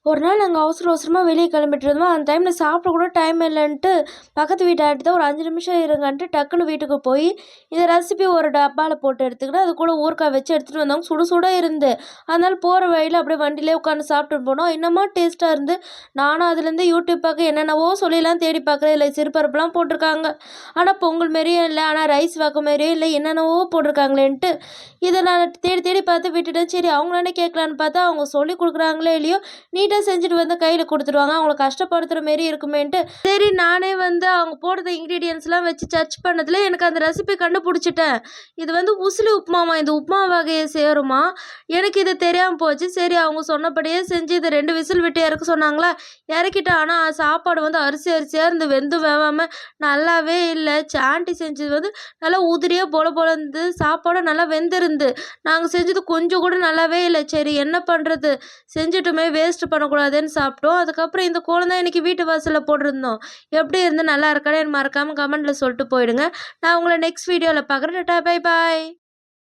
ஒரு நாள் நாங்கள் அவசரமாக வெளியே கிளம்பிட்டு இருந்தோம். அந்த டைமில் சாப்பிட கூட டைம் இல்லைன்ட்டு பக்கத்து வீட்டு ஆண்டி தான் ஒரு 5 நிமிஷம் இருங்கன்ட்டு டக்குன்னு வீட்டுக்கு போய் இந்த ரெசிபி ஒரு டப்பாவில் போட்டு எடுத்துக்கிட்டு அது கூட ஊறுகாய் வச்சு எடுத்துகிட்டு வந்தாங்க. சுட சுட இருந்து. அதனால் போகிற வழியில் அப்படியே வண்டியிலே உட்காந்து சாப்பிட்டுட்டு போனோம். இன்னமும் டேஸ்ட்டாக இருந்து நானும் அதுலேருந்து யூடியூப் பார்க்க என்னென்னவோ சொல்லிலாம் தேடி பார்க்குறேன். இல்லை சிறுபருப்புலாம் போட்டிருக்காங்க. ஆனால் பொங்கல் மாரியும் இல்லை, ஆனால் ரைஸ் வகை மாரியும் இல்லை, என்னென்னவோ போட்டிருக்காங்களேன்ட்டு இதை நான் தேடி தேடி பார்த்து விட்டுட்டேன். சரி அவங்களானே கேட்கலான்னு பார்த்தா அவங்க சொல்லி கொடுக்குறாங்களே இல்லையோ நீட்டாக செஞ்சுட்டு வந்து கையில் கொடுத்துருவாங்க. அவங்கள கஷ்டப்படுத்துகிற மாரி இருக்குமேன்ட்டு சரி நானே வந்து அவங்க போடுற இன்க்ரீடியன்ஸ்லாம் வச்சு சர்ச் பண்ணதில் எனக்கு அந்த ரெசிபி கண்டுபிடிச்சிட்டேன். இது வந்து உசிலி உப்புமாவா, இந்த உப்புமா வகையை சேருமா, எனக்கு இது தெரியாமல் போச்சு. சரி அவங்க சொன்னபடியே செஞ்சு இதை 2 விசில் விட்டு இறக்க சொன்னாங்களா, இறக்கிட்டேன். ஆனால் சாப்பாடு வந்து அரிசியாக இருந்து வெந்து வேகாமல் நல்லாவே இல்லை. ஆண்டி செஞ்சது வந்து நல்லா உதிரியாக பொல பொல இருந்து சாப்பாடும் நல்லா வெந்திருந்து. நாங்கள் செஞ்சது கொஞ்சம் கூட நல்லாவே இல்லை. சரி என்ன பண்ணுறது, செஞ்சுட்டுமே வேஸ்ட் பண்ணக்கூடாதுன்னு சாப்பிட்டோம். அதுக்கப்புறம் இந்த கோலம் தான் இன்றைக்கி வீட்டு வாசலில் போட்டிருந்தோம். எப்படி இருந்து நல்லா இருக்கானே மறக்காமல் கமெண்ட்டில் சொல்லிட்டு போயிடுங்க. நான் உங்களை நெக்ஸ்ட் வீடியோவில் பார்க்குறேன். Tata bye bye.